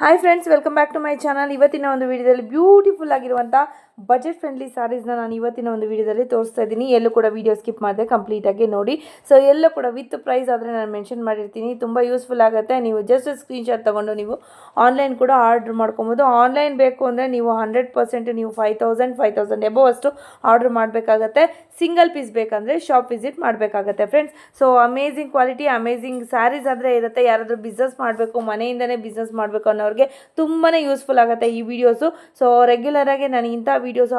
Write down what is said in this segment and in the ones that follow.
Hi friends, welcome back to my channel. ಇವತ್ತಿನ ಒಂದು ವಿಡಿಯೋದಲ್ಲಿ ಬ್ಯೂಟಿಫುಲ್ ಆಗಿರುವಂಥ ಬಜೆಟ್ ಫ್ರೆಂಡ್ಲಿ ಸ್ಯಾರೀಸ್ನ ನಾನು ಇವತ್ತಿನ ಒಂದು ವಿಡಿಯೋದಲ್ಲಿ ತೋರಿಸ್ತಾ ಇದ್ದೀನಿ. ಎಲ್ಲೂ ಕೂಡ ವಿಡಿಯೋ ಸ್ಕಿಪ್ ಮಾಡಿದೆ, ಕಂಪ್ಲೀಟಾಗಿ ನೋಡಿ. ಸೊ ಎಲ್ಲೂ ಕೂಡ ವಿತ್ ಪ್ರೈಸ್ ಆದರೆ ನಾನು ಮೆನ್ಷನ್ ಮಾಡಿರ್ತೀನಿ. ತುಂಬ ಯೂಸ್ಫುಲ್ ಆಗುತ್ತೆ. ನೀವು ಜಸ್ಟ್ ಸ್ಕ್ರೀನ್ಶಾಟ್ ತೊಗೊಂಡು ನೀವು ಆನ್ಲೈನ್ ಕೂಡ ಆರ್ಡ್ರ್ ಮಾಡ್ಕೊಬೋದು. ಆನ್ಲೈನ್ ಬೇಕು ಅಂದರೆ ನೀವು 100% ನೀವು 5,000 ಎಬೋ ಅಷ್ಟು ಆರ್ಡ್ರ್ ಮಾಡಬೇಕಾಗತ್ತೆ. ಸಿಂಗಲ್ ಪೀಸ್ ಬೇಕಂದರೆ ಶಾಪ್ ವಿಸಿಟ್ ಮಾಡಬೇಕಾಗತ್ತೆ friends. So amazing quality, amazing saris ಆದರೆ ಇರುತ್ತೆ. ಯಾರಾದರೂ ಬಿಸ್ನೆಸ್ ಮಾಡಬೇಕು, ಮನೆಯಿಂದನೇ ಬಿಸ್ನೆಸ್ ಮಾಡಬೇಕು ಅನ್ನೋರಿಗೆ ತುಂಬಾ ಯೂಸ್ಫುಲ್ ಆಗುತ್ತೆ ಈ ವಿಡಿಯೋಸು. ಸೊ ರೆಗ್ಯುಲರಾಗಿ ನಾನು ಇಂಥ ವೀಡಿಯೋಸ್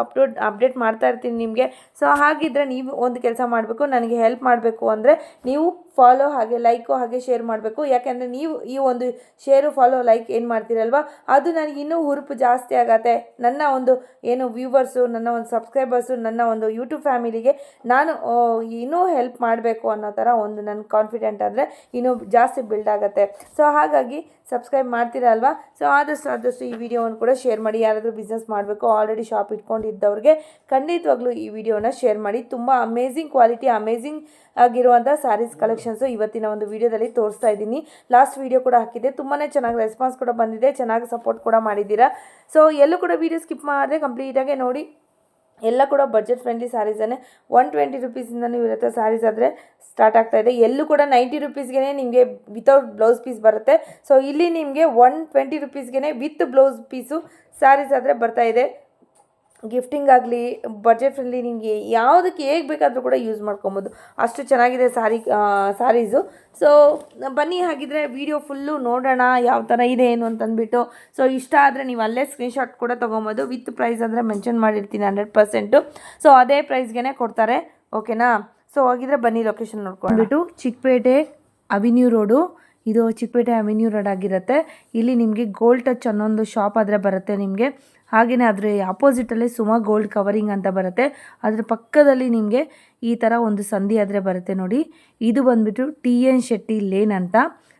ಅಪ್ಡೇಟ್ ಮಾಡ್ತಾ ಇರ್ತೀನಿ ನಿಮಗೆ. ಸೊ ಹಾಗಿದ್ರೆ ನೀವು ಒಂದು ಕೆಲಸ ಮಾಡಬೇಕು, ನನಗೆ ಹೆಲ್ಪ್ ಮಾಡಬೇಕು ಅಂದರೆ ನೀವು ಫಾಲೋ ಹಾಗೆ ಲೈಕು ಹಾಗೆ ಶೇರ್ ಮಾಡಬೇಕು. ಯಾಕೆಂದರೆ ನೀವು ಈ ಒಂದು ಶೇರು ಫಾಲೋ ಲೈಕ್ ಏನು ಮಾಡ್ತೀರಲ್ವ, ಅದು ನನಗೆ ಇನ್ನೂ ಹುರುಪು ಜಾಸ್ತಿ ಆಗತ್ತೆ. ನನ್ನ ಒಂದು ಏನು ವ್ಯೂವರ್ಸು, ನನ್ನ ಒಂದು ಸಬ್ಸ್ಕ್ರೈಬರ್ಸು, ನನ್ನ ಒಂದು ಯೂಟ್ಯೂಬ್ ಫ್ಯಾಮಿಲಿಗೆ ನಾನು ಇನ್ನೂ ಹೆಲ್ಪ್ ಮಾಡಬೇಕು ಅನ್ನೋ ಥರ ಒಂದು ನನ್ನ ಕಾನ್ಫಿಡೆಂಟ್ ಅಂದರೆ ಇನ್ನೂ ಜಾಸ್ತಿ ಬಿಲ್ಡ್ ಆಗುತ್ತೆ. ಸೊ ಹಾಗಾಗಿ ಸಬ್ಸ್ಕ್ರೈಬ್ ಮಾಡ್ತೀರಲ್ವ. ಸೊ ಆದಷ್ಟು ಈ ವಿಡಿಯೋವನ್ನು ಕೂಡ ಶೇರ್ ಮಾಡಿ. ಯಾರಾದರೂ ಬಿಸ್ನೆಸ್ ಮಾಡಬೇಕು, ಆಲ್ರೆಡಿ ಶಾಪ್ ಇಟ್ಕೊಂಡಿದ್ದವ್ರಿಗೆ ಖಂಡಿತವಾಗ್ಲೂ ಈ ವಿಡಿಯೋನ ಶೇರ್ ಮಾಡಿ. ತುಂಬ ಅಮೇಝಿಂಗ್ ಕ್ವಾಲಿಟಿ, ಅಮೇಝಿಂಗ್ ಆಗಿರುವಂಥ ಸ್ಯಾರೀಸ್ ಕಲೆಕ್ಷನ್ಸು ಇವತ್ತಿನ ಒಂದು ವಿಡಿಯೋದಲ್ಲಿ ತೋರಿಸ್ತಾ ಇದ್ದೀನಿ. ಲಾಸ್ಟ್ ವಿಡಿಯೋ ಕೂಡ ಹಾಕಿದ್ದೆ, ತುಂಬಾ ಚೆನ್ನಾಗಿ ರೆಸ್ಪಾನ್ಸ್ ಕೂಡ ಬಂದಿದೆ, ಚೆನ್ನಾಗಿ ಸಪೋರ್ಟ್ ಕೂಡ ಮಾಡಿದ್ದೀರಾ. ಸೊ ಎಲ್ಲೂ ಕೂಡ ವಿಡಿಯೋ ಸ್ಕಿಪ್ ಮಾಡಿದೆ, ಕಂಪ್ಲೀಟಾಗಿ ನೋಡಿ. ಎಲ್ಲ ಕೂಡ ಬಜೆಟ್ ಫ್ರೆಂಡ್ಲಿ ಸ್ಯಾರೀಸನ್ನೇ. 120 ರುಪೀಸಿಂದನೂ ಇರುತ್ತೆ ಸ್ಯಾರೀಸ್ ಆದರೆ ಸ್ಟಾರ್ಟ್ ಆಗ್ತಾಯಿದೆ. ಎಲ್ಲೂ ಕೂಡ 90 ರುಪೀಸ್ಗೆ ನಿಮಗೆ ವಿತೌಟ್ ಬ್ಲೌಸ್ ಪೀಸ್ ಬರುತ್ತೆ. ಸೊ ಇಲ್ಲಿ ನಿಮಗೆ 120 ರುಪೀಸ್ಗೆ ವಿತ್ ಬ್ಲೌಸ್ ಪೀಸು ಸ್ಯಾರೀಸ್ ಆದರೆ ಬರ್ತಾಯಿದೆ. ಗಿಫ್ಟಿಂಗ್ ಆಗಲಿ, ಬಜೆಟ್ ಫ್ರೆಂಡ್ಲಿ, ನಿಮಗೆ ಯಾವುದಕ್ಕೆ ಹೇಗೆ ಬೇಕಾದರೂ ಕೂಡ ಯೂಸ್ ಮಾಡ್ಕೊಬೋದು, ಅಷ್ಟು ಚೆನ್ನಾಗಿದೆ ಸ್ಯಾರೀಸು. ಸೊ ಬನ್ನಿ ಹಾಗಿದ್ರೆ ವಿಡಿಯೋ ಫುಲ್ಲು ನೋಡೋಣ ಯಾವ ಥರ ಇದೆ ಏನು ಅಂತಂದ್ಬಿಟ್ಟು. ಸೊ ಇಷ್ಟ ಆದರೆ ನೀವು ಅಲ್ಲೇ ಸ್ಕ್ರೀನ್ಶಾಟ್ ಕೂಡ ತೊಗೊಬೋದು. ವಿತ್ ಪ್ರೈಸ್ ಅಂದರೆ ಮೆನ್ಷನ್ ಮಾಡಿರ್ತೀನಿ 100%. ಸೊ ಅದೇ ಪ್ರೈಸ್ಗೆ ಕೊಡ್ತಾರೆ, ಓಕೆನಾ. ಸೊ ಹಾಗಿದ್ರೆ ಬನ್ನಿ ಲೊಕೇಶನ್ ನೋಡ್ಕೊಂಡ್ಬಿಟ್ಟು ಚಿಕ್ಕಪೇಟೆ ಅವಿನ್ಯೂ ರೋಡು, ಇದು ಚಿಕ್ಕಪೇಟೆ ಅವಿನ್ಯೂ ರೋಡ್ ಆಗಿರುತ್ತೆ. ಇಲ್ಲಿ ನಿಮಗೆ ಗೋಲ್ಡ್ ಟಚ್ ಅನ್ನೊಂದು ಶಾಪ್ ಆದರೆ ಬರುತ್ತೆ ನಿಮಗೆ. ಹಾಗೆಯೇ ಅದರ ಆಪೋಸಿಟಲ್ಲಿ ಸುಮಾ ಗೋಲ್ಡ್ ಕವರಿಂಗ್ ಅಂತ ಬರುತ್ತೆ. ಅದರ ಪಕ್ಕದಲ್ಲಿ ನಿಮಗೆ ಈ ಥರ ಒಂದು ಸಂಧಿ ಆದರೆ ಬರುತ್ತೆ ನೋಡಿ. ಇದು ಬಂದುಬಿಟ್ಟು TN ಶೆಟ್ಟಿ ಲೇನ್ ಅಂತ,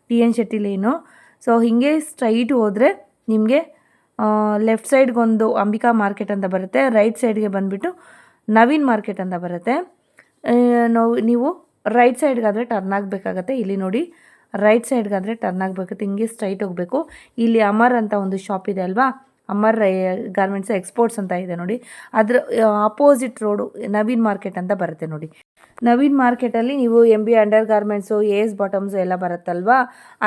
TN ಶೆಟ್ಟಿ ಲೇನು. ಸೊ ಹೀಗೆ ಸ್ಟ್ರೈಟ್ ಹೋದರೆ ನಿಮಗೆ ಲೆಫ್ಟ್ ಸೈಡ್ಗೊಂದು ಅಂಬಿಕಾ ಮಾರ್ಕೆಟ್ ಅಂತ ಬರುತ್ತೆ, ರೈಟ್ ಸೈಡ್ಗೆ ಬಂದುಬಿಟ್ಟು ನವೀನ್ ಮಾರ್ಕೆಟ್ ಅಂತ ಬರುತ್ತೆ. ನೀವು ರೈಟ್ ಸೈಡ್ಗಾದರೆ ಟರ್ನ್ ಆಗಬೇಕಾಗತ್ತೆ. ಇಲ್ಲಿ ನೋಡಿ, ರೈಟ್ ಸೈಡ್ಗಾದರೆ ಟರ್ನ್ ಆಗಬೇಕಾಗುತ್ತೆ, ಹಿಂಗೆ ಸ್ಟ್ರೈಟ್ ಹೋಗಬೇಕು. ಇಲ್ಲಿ ಅಮರ್ ಅಂತ ಒಂದು ಶಾಪ್ ಇದೆ ಅಲ್ವಾ, ಅಮರ್ ಗಾರ್ಮೆಂಟ್ಸ್ ಎಕ್ಸ್ಪೋರ್ಟ್ಸ್ ಅಂತ ಇದೆ ನೋಡಿ. ಅದರ ಅಪೋಸಿಟ್ ರೋಡು ನವೀನ್ ಮಾರ್ಕೆಟ್ ಅಂತ ಬರುತ್ತೆ ನೋಡಿ. ನವೀನ್ ಮಾರ್ಕೆಟಲ್ಲಿ ನೀವು MB ಅಂಡರ್ ಗಾರ್ಮೆಂಟ್ಸು, AS ಬಾಟಮ್ಸು ಎಲ್ಲ ಬರುತ್ತಲ್ವಾ,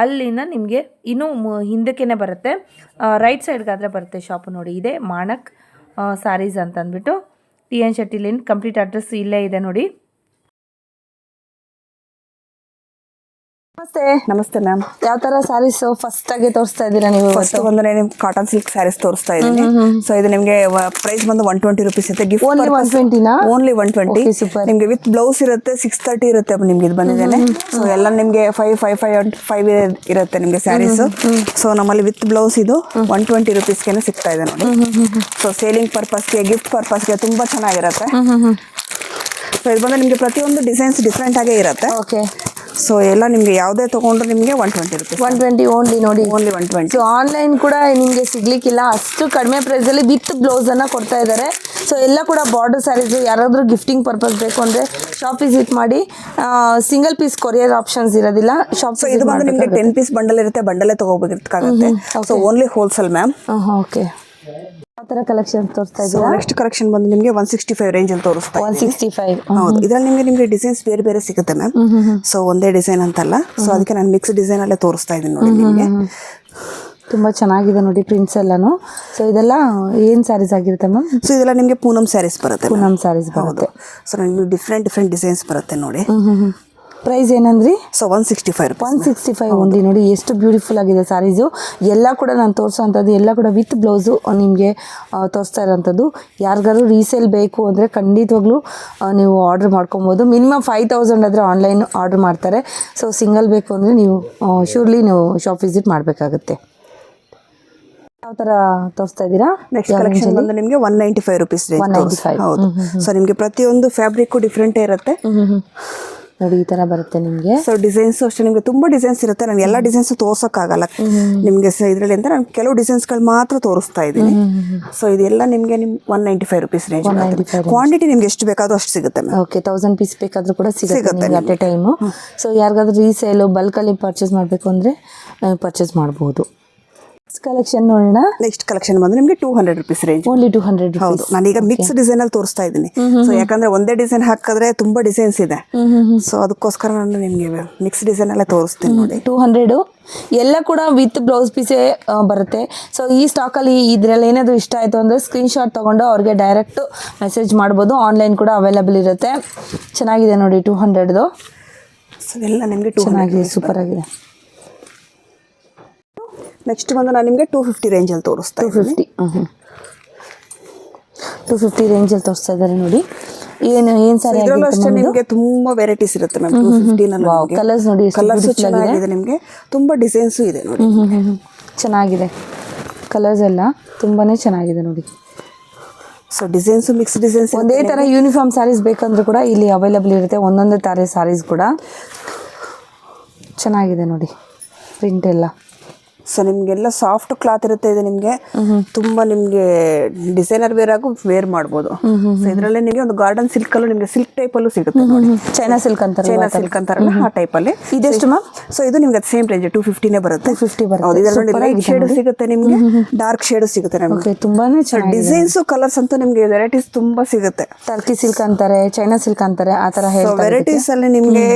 ಅಲ್ಲಿಂದ ನಿಮಗೆ ಇನ್ನೂ ಹಿಂದಕ್ಕೇ ಬರುತ್ತೆ. ರೈಟ್ ಸೈಡ್ಗಾದರೆ ಬರುತ್ತೆ ಶಾಪು ನೋಡಿ. ಇದೆ ಮಾಣಕ್ ಸ್ಯಾರೀಸ್ ಅಂತ ಅಂದ್ಬಿಟ್ಟು TN Shetty lane. Complete address ಇಲ್ಲೇ ಇದೆ ನೋಡಿ. ನಮಸ್ತೆ ಮ್ಯಾಮ್. ಯಾವ ತರ ಸ್ಯಾರೀಸ್ ಫಸ್ಟ್ ಆಗಿ ತೋರಿಸ್ತಾ ಇದ್ದೀರಾ ನೀವು? ಫಸ್ಟ್ ಬಂದ್ರೆ ನಿಮ್ಗೆ ಕಾಟನ್ ಸಿಲ್ಕ್ ಸ್ಯಾರೀಸ್ ತೋರಿಸ್ತಾ ಇದ್ದೀನಿ. ಸೊ ಇದು ನಿಮ್ಗೆ ಪ್ರೈಸ್ ಬಂದು 120 ರುಪೀಸ್ ಇರುತ್ತೆ. Gift only 120. ನಿಮ್ಗೆ ವಿತ್ ಬ್ಲೌಸ್ ಇರುತ್ತೆ 630 ಇರುತ್ತೆ ನಿಮ್ಗೆ. ಇದು ಬಂದಿದ್ದೇನೆ. ಸೊ ಎಲ್ಲ ನಿಮ್ಗೆ 5 ಇರುತ್ತೆ ನಿಮ್ಗೆ ಸ್ಯಾರೀಸ್. ಸೊ ನಮ್ಮಲ್ಲಿ ವಿತ್ ಬ್ಲೌಸ್ ಇದು 120 ರುಪೀಸ್ಗೆ ಸಿಗ್ತಾ ಇದೆ ನೋಡಿ. ಸೊ ಸೇಲಿಂಗ್ ಪರ್ಪಸ್ಗೆ, ಗಿಫ್ಟ್ ಪರ್ಪಸ್ಗೆ ತುಂಬಾ ಚೆನ್ನಾಗಿರುತ್ತೆ. ಸೊ ಇದು ಬಂದ್ರೆ ನಿಮ್ಗೆ ಪ್ರತಿಯೊಂದು ಡಿಸೈನ್ಸ್ ಡಿಫ್ರೆಂಟ್ ಆಗೇ ಇರುತ್ತೆ. ಓಕೆ. ಸೊ ಎಲ್ಲ ನಿಮ್ಗೆ ಯಾವುದೇ ತಗೊಂಡ್ರು ನಿಮಗೆ 120 ರುಪೀಸ್. 120 ಓನ್ಲಿ ನೋಡಿ. ಓನ್ಲಿ 120. ಸೊ ಆನ್ಲೈನ್ ಕೂಡ ನಿಮಗೆ ಸಿಗ್ಲಿಕ್ಕಿಲ್ಲ, ಅಷ್ಟು ಕಡಿಮೆ ಪ್ರೈಸಲ್ಲಿ ವಿತ್ ಬ್ಲೌಸನ್ನು ಕೊಡ್ತಾ ಇದ್ದಾರೆ. ಸೊ ಎಲ್ಲ ಕೂಡ ಬಾರ್ಡರ್ ಸ್ಯಾರೀಸು. ಯಾರಾದರೂ ಗಿಫ್ಟಿಂಗ್ ಪರ್ಪಸ್ ಬೇಕು ಅಂದರೆ ಶಾಪ್ ವಿಸಿಟ್ ಮಾಡಿ. ಸಿಂಗಲ್ ಪೀಸ್ ಕೊರಿಯರ್ ಆಪ್ಷನ್ಸ್ ಇರೋದಿಲ್ಲ. ಶಾಪ್ ಸೊ ಇದು ಬಂದು ನಿಮಗೆ 10 ಪೀಸ್ ಬಂಡಲ್ ಇರುತ್ತೆ, ಬಂಡಲೇ ತಗೋಬೇಕಾಗುತ್ತೆ. So only wholesale ma'am. Okay. ಯಾವ ಥರ ಕಲೆಕ್ಷನ್ ತೋರಿಸ್ತಾ ಇದ್ದೀರಾ? ನೆಕ್ಸ್ಟ್ ಕಲೆಕ್ಷನ್ ಬಂದು ನಿಮಗೆ 165 ರೇಂಜ್ ಅಲ್ಲಿ ತೋರಿಸ್ತಾ ಇದ್ದೀನಿ. 165. ಹೌದು. ಇದರಲ್ಲಿ ನಿಮಗೆ ಡಿಸೈನ್ಸ್ ಬೇರೆ ಸಿಗುತ್ತೆ ಮ್ಯಾಮ್. ಸೊ ಒಂದೇ ಡಿಸೈನ್ ಅಂತಲ್ಲ. ಸೊ ಅದಕ್ಕೆ ನಾನು ಮಿಕ್ಸ್ ಡಿಸೈನ್ ಅಲ್ಲೇ ತೋರಿಸ್ತಾ ಇದ್ದೀನಿ ನೋಡಿ ನಿಮಗೆ. ತುಂಬ ಚೆನ್ನಾಗಿದೆ ನೋಡಿ ಪ್ರಿಂಟ್ಸ್ ಎಲ್ಲಾನು. ಸೊ ಇದೆಲ್ಲ ಏನು ಸ್ಯಾರೀಸ್ ಆಗಿರುತ್ತೆ ಮ್ಯಾಮ್? ಸೊ ಇದೆಲ್ಲ ನಿಮಗೆ ಪೂನಂ ಸ್ಯಾರೀಸ್ ಬರುತ್ತೆ. ಪೂನಂ ಸ್ಯಾರೀಸ್ ಬರುತ್ತೆ. ಸೊ ನಿಮಗೆ ಡಿಫ್ರೆಂಟ್ ಡಿಸೈನ್ಸ್ ಬರುತ್ತೆ ನೋಡಿ. ಪ್ರೈಸ್ ಏನಂದ್ರಿ? ಸೊ 165. 165 ಓನ್ಲಿ ನೋಡಿ. ಎಷ್ಟು ಬ್ಯೂಟಿಫುಲ್ ಆಗಿದೆ ಸ್ಯಾರೀಸು. ಎಲ್ಲ ಕೂಡ ನಾನು ತೋರಿಸೋವಂಥದ್ದು ಎಲ್ಲ ಕೂಡ ವಿತ್ ಬ್ಲೌಸು ನಿಮಗೆ ತೋರಿಸ್ತಾ ಇರೋವಂಥದ್ದು. ಯಾರಿಗಾದ್ರು ರೀಸೇಲ್ ಬೇಕು ಅಂದರೆ ಖಂಡಿತವಾಗ್ಲೂ ನೀವು ಆರ್ಡ್ರ್ ಮಾಡ್ಕೊಬೋದು. ಮಿನಿಮಮ್ 5000 ಆದರೆ ಆನ್ಲೈನ್ ಆರ್ಡ್ರ್ ಮಾಡ್ತಾರೆ. ಸೊ ಸಿಂಗಲ್ ಬೇಕು ಅಂದರೆ ನೀವು ಶ್ಯೂರ್ಲಿ ನೀವು ಶಾಪ್ ವಿಸಿಟ್ ಮಾಡಬೇಕಾಗುತ್ತೆ. ಯಾವ ಥರ ತೋರಿಸ್ತಾ ಇದ್ದೀರಾ? ನೆಕ್ಸ್ಟ್ ಕಲೆಕ್ಷನ್ ಬಂದು ನಿಮಗೆ 195 ರುಪೀಸ್. 195. ಹೌದು. ಸೊ ನಿಮಗೆ ಪ್ರತಿಯೊಂದು ಫ್ಯಾಬ್ರಿಕ್ಕು ಡಿಫ್ರೆಂಟೇ ಇರುತ್ತೆ ನೋಡಿ. ಈ ಥರ ಬರುತ್ತೆ ನಿಮಗೆ. ಸೊ ಡಿಸೈನ್ಸ್ ಅಷ್ಟೇ ನಿಮಗೆ ತುಂಬ ಡಿಸೈನ್ಸ್ ಇರುತ್ತೆ. ನಾನು ಎಲ್ಲ ಡಿಸೈನ್ಸ್ ತೋರ್ಸೋಕ್ಕಾಗಲ್ಲ ನಿಮಗೆ ಇದರಲ್ಲಿ ಅಂತ ನಾನು ಕೆಲವು ಡಿಸೈನ್ಸ್ಗಳು ಮಾತ್ರ ತೋರಿಸ್ತಾ ಇದ್ದೀನಿ. ಸೊ ಇದೆಲ್ಲ ನಿಮಗೆ 195 ರುಪೀಸ್ ರೇಂಜ್. ಕ್ವಾಂಟಿಟಿ ನಿಮ್ಗೆ ಎಷ್ಟು ಬೇಕಾದ್ರೂ ಅಷ್ಟು ಸಿಗುತ್ತೆ. ಓಕೆ. 1000 ಪೀಸ್ ಬೇಕಾದರೂ ಕೂಡ ಸಿಗುತ್ತೆ ಅಟ್ ಎ ಟೈಮು. ಸೊ ಯಾರಿಗಾದ್ರೂ ರೀಸೇಲು ಬಲ್ಕಲ್ಲಿ ಪರ್ಚೇಸ್ ಮಾಡಬೇಕು ಅಂದರೆ ಪರ್ಚೇಸ್ ಮಾಡ್ಬೋದು. ಕಲೆಕ್ಷನ್ ನೋಡೋಣ. ನೆಕ್ಸ್ಟ್ ಕಲೆಕ್ಷನ್ ಬಂದು ನಿಮಗೆ 200 ರುಪೀಸ್ ರೇಂಜ್. ಓನ್ಲಿ 200 ಹೌದು, ನಾನೀಗ ಮಿಕ್ಸ್ ಡಿಸೈನ್ ಅಲ್ಲಿ ತೋರಿಸ್ತಾ ಇದ್ದೀನಿ. ಸೊ ಯಾಕಂದ್ರೆ ಒಂದೇ ಡಿಸೈನ್ ಹಾಕಿದ್ರೆ ತುಂಬಾ ಡಿಸೈನ್ಸ್ ಇದೆ. ಸೊ ಅದಕ್ಕೋಸ್ಕರ ನಾನು ನಿಮ್ಗೆ ಮಿಕ್ಸ್ ಡಿಸೈನ್ ಎಲ್ಲ ತೋರಿಸ್ತೀನಿ ನೋಡಿ. 200 ಎಲ್ಲ ಕೂಡ ವಿತ್ ಬ್ಲೌಸ್ ಪೀಸೇ ಬರುತ್ತೆ. ಸೊ ಈ ಸ್ಟಾಕಲ್ಲಿ ಇದ್ರಲ್ಲಿ ಏನಾದರೂ ಇಷ್ಟ ಆಯಿತು ಅಂದರೆ ಸ್ಕ್ರೀನ್ಶಾಟ್ ತೊಗೊಂಡು ಅವ್ರಿಗೆ ಡೈರೆಕ್ಟ್ ಮೆಸೇಜ್ ಮಾಡ್ಬೋದು. ಆನ್ಲೈನ್ ಕೂಡ ಅವೈಲೇಬಲ್ ಇರುತ್ತೆ. ಚೆನ್ನಾಗಿದೆ ನೋಡಿ 200. ಸೊ ಎಲ್ಲ ನಿಮಗೆ ಚೆನ್ನಾಗಿದೆ, ಸೂಪರ್ ಆಗಿದೆ. ನೆಕ್ಸ್ಟ್ ಬಂದು ನಾನು ನಿಮಗೆ 250 ರೇಂಜಲ್ಲಿ ತೋರಿಸ್ತಾ 250 ರೇಂಜಲ್ಲಿ ತೋರಿಸ್ತಾ ಇದ್ದಾರೆ ನೋಡಿ. ಏನು ಸಾರಿ ಇದರಲ್ಲೂ ಅಷ್ಟೇ ನಿಮಗೆ ತುಂಬಾ ವೆರೈಟೀಸ್ ಇರುತ್ತೆ ಮ್ಯಾಮ್. 250 ನಲ್ಲಿ ಕಲರ್ಸ್ ನೋಡಿ, ಕಲರ್ಸ್ ಚೆನ್ನಾಗಿದೆ, ನಿಮಗೆ ತುಂಬಾ ಡಿಸೈನ್ಸ್ ಇದೆ ನೋಡಿ. ಚೆನ್ನಾಗಿದೆ, ಕಲರ್ಸ್ ಎಲ್ಲ ತುಂಬಾನೇ ಚೆನ್ನಾಗಿದೆ ನೋಡಿ. ಸೊ ಡಿಸೈನ್ಸ್ ಮಿಕ್ಸ್ ಡಿಸೈನ್ಸ್, ಒಂದೇ ತರ ಯೂನಿಫಾರ್ಮ್ ಸ್ಯಾರೀಸ್ ಬೇಕಂದ್ರೂ ಕೂಡ ಇಲ್ಲಿ ಅವೈಲೇಬಲ್ ಇರುತ್ತೆ. ಒಂದೊಂದೇ ತರ ಸ್ಯಾರೀಸ್ ಕೂಡ ಚೆನ್ನಾಗಿದೆ ನೋಡಿ, ಪ್ರಿಂಟ್ ಎಲ್ಲ. ಸೊ ನಿಮಗೆಲ್ಲ ಸಾಫ್ಟ್ ಕ್ಲಾತ್ ಇರುತ್ತೆ. ಇದು ನಿಮಗೆ ತುಂಬಾ ನಿಮಗೆ ಡಿಸೈನರ್ ವೇರ್ ಆಗು ವೇರ್ ಮಾಡ್ಬೋದು. ಸೊ ಇದರಲ್ಲಿ ನಿಮಗೆ ಒಂದು ಗಾರ್ಡನ್ ಸಿಲ್ಕ್ ಅಲ್ಲೂ ನಿಮಗೆ ಸಿಲ್ಕ್ ಟೈಪ್ ಅಲ್ಲೂ ಸಿಗುತ್ತೆ ನೋಡಿ. ಚೈನಾ ಸಿಲ್ಕ್ ಅಂತಾರಲ್ಲ ಆ ಟೈಪ್ ಅಲ್ಲಿ. ಇದೆಷ್ಟು ಮ್ಯಾಮ್? ಸೊ ಇದು ನಿಮ್ಗೆ ಸೇಮ್ ರೇಂಜ್ 250 ಬರುತ್ತೆ. 250 ಬರುತ್ತೆ. ಇದರಲ್ಲಿ ಲೈಟ್ ಶೇಡ್ ಸಿಗುತ್ತೆ, ನಿಮಗೆ ಡಾರ್ಕ್ ಶೇಡ್ ಸಿಗುತ್ತೆ ನಮಗೆ. ತುಂಬಾನೇ ಡಿಸೈನ್ಸ್ ಕಲರ್ಸ್ ಅಂತೂ ನಿಮಗೆ ವೆರೈಟೀಸ್ ತುಂಬಾ ಸಿಗುತ್ತೆ. ಟರ್ಕಿ ಸಿಲ್ಕ್ ಅಂತಾರೆ, ಚೈನಾ ಸಿಲ್ಕ್ ಅಂತಾರೆ, ಆ ತರ ವೆರೈಟೀಸ್ ಅಲ್ಲಿ ನಿಮಗೆ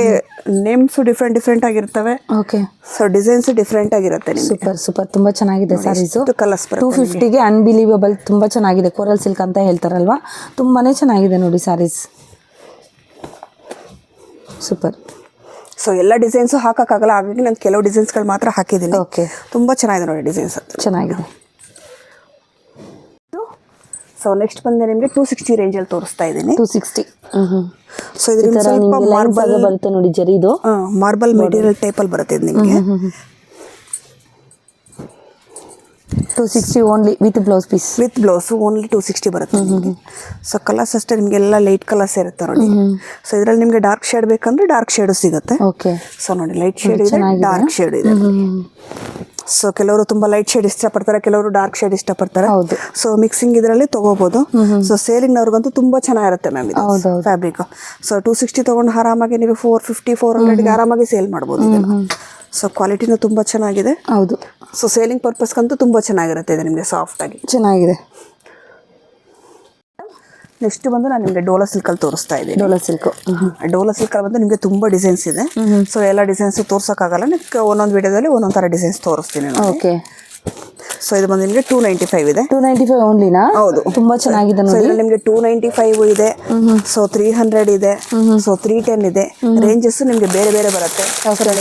ನೇಮ್ಸ್ ಡಿಫ್ರೆಂಟ್ ಆಗಿರ್ತವೆ. ಓಕೆ. ಸೊ ಡಿಸೈನ್ಸ್ ಡಿಫ್ರೆಂಟ್ ಆಗಿರುತ್ತೆ ನಿಮಗೆ. ಸೂಪರ್ ತುಂಬಾ ಚೆನ್ನಾಗಿದೆ ಸ್ಯಾರೀಸ್. ಕಲರ್ಸ್ 250ಗೆ ಅನ್ಬಿಲೀವಬಲ್, ತುಂಬಾ ಚೆನ್ನಾಗಿದೆ. ಕೋರಲ್ ಸಿಲ್ಕ್ ಅಂತ ಹೇಳ್ತಾರಲ್ವಾ, ತುಂಬಾನೇ ಚೆನ್ನಾಗಿದೆ ನೋಡಿ ಸ್ಯಾರೀಸ್. ಸೂಪರ್. ಸೊ ಎಲ್ಲ ಡಿಸೈನ್ಸ್ ಹಾಕಕ್ಕಾಗಲ್ಲ, ಹಾಗಾಗಿ ನಾನು ಕೆಲವು ಡಿಸೈನ್ಸ್ಗಳು ಮಾತ್ರ ಹಾಕಿದ್ದೀನಿ. ಓಕೆ, ತುಂಬಾ ಚೆನ್ನಾಗಿದೆ ನೋಡಿ ಡಿಸೈನ್ಸ್, ಚೆನ್ನಾಗಿದೆ. ಸೊ ನೆಕ್ಸ್ಟ್ ಬಂದೆ ನಿಮಗೆ 260 ರೇಂಜಲ್ಲಿ ತೋರಿಸ್ತಾ ಇದ್ದೀನಿ. 260. ಸೊ ಇದರಿಂದ ಸ್ವಲ್ಪ ಮಾರ್ಬಲ್ ಬರುತ್ತೆ ನೋಡಿ, ಜರಿದು ಮಾರ್ಬಲ್ ಮೆಟೀರಿಯಲ್ ಟೈಪಲ್ಲಿ ಬರುತ್ತೆ ಇದು ನಿಮಗೆ. 260 only with blouse piece. With blouse only 260 ಬರುತ್ತೆ ನಿಮಗೆ. ಸೊ ಕಲರ್ಸ್ ಅಷ್ಟೇ ನಿಮಗೆಲ್ಲ ಲೈಟ್ ಕಲರ್ಸ್ ಇರುತ್ತೆ ನೋಡಿ. ಸೊ ಇದರಲ್ಲಿ ನಿಮಗೆ ಡಾರ್ಕ್ ಶೇಡ್ ಬೇಕಂದ್ರೆ ಡಾರ್ಕ್ ಶೇಡು ಸಿಗುತ್ತೆ. ಓಕೆ. ಸೊ ನೋಡಿ ಲೈಟ್ ಶೇಡ್ ಇದೆ, ಡಾರ್ಕ್ ಶೇಡ್ ಇದೆ. ಸೊ ಕೆಲವರು ತುಂಬಾ ಲೈಟ್ ಶೇಡ್ ಇಷ್ಟಪಡ್ತಾರೆ, ಕೆಲವರು ಡಾರ್ಕ್ ಶೇಡ್ ಇಷ್ಟಪಡ್ತಾರೆ. ಹೌದು. ಸೊ ಮಿಕ್ಸಿಂಗ್ ಇದರಲ್ಲಿ ತಗೋಬಹುದು. ಸೊ ಸೇಲಿಂಗ್ನವ್ರಿಗಂತೂ ತುಂಬಾ ಚೆನ್ನಾಗಿರುತ್ತೆ ಮ್ಯಾಮ್ ಇದು ಫ್ಯಾಬ್ರಿಕ್. ಸೊ 260 ತಗೊಂಡು ಆರಾಮಾಗಿ ನೀವು 450 400ಗೆ ಆರಾಮಾಗಿ ಸೇಲ್ ಮಾಡ್ಬೋದು ಇದನ್ನ. ಸೊ ಕ್ವಾಲಿಟಿನೂ ತುಂಬಾ ಚೆನ್ನಾಗಿದೆ. ಹೌದು. ಸೊ ಸೇಲಿಂಗ್ ಪರ್ಪಸ್ಗಂತೂ ತುಂಬಾ ಚೆನ್ನಾಗಿರುತ್ತೆ ಇದು ನಿಮಗೆ, ಸಾಫ್ಟ್ ಆಗಿ ಚೆನ್ನಾಗಿದೆ. ನೆಕ್ಸ್ಟ್ ಬಂದು ನಾನು ನಿಮಗೆ ಡೋಲಾ ಸಿಲ್ಕ್ ಅಲ್ಲಿ ತೋರಿಸ್ತಾ ಇದ್ದೀನಿ. ಡೋಲಾ ಸಿಲ್ಕ್ ಅಲ್ಲಿ ಬಂದು ನಿಮಗೆ ತುಂಬಾ ಡಿಸೈನ್ಸ್ ಇದೆ. ಸೊ ಎಲ್ಲ ಡಿಸೈನ್ಸ್ ತೋರ್ಸೋಕ್ಕಾಗಲ್ಲ, ನಿಮಗೆ ಒಂದೊಂದು ವಿಡಿಯೋದಲ್ಲಿ ಒಂದೊಂದು ತರ ಡಿಸೈನ್ಸ್ ತೋರಿಸ್ತೀನಿ. ಓಕೆ. ಸೊ ಇದು ಬಂದು ನಿಮಗೆ 295 ಇದೆ. 295 ಓನ್ಲಿನಾ? ಹೌದು, ತುಂಬಾ ಚೆನ್ನಾಗಿದೆ ನೋಡಿ. ನಿಮಗೆ 295 ಇದೆ. ಸೊ 300 ಇದೆ. ಸೊ 310 ಇದೆ. ರೇಂಜಸ್ ನಿಮಗೆ ಬೇರೆ ಬೇರೆ ಬರುತ್ತೆ.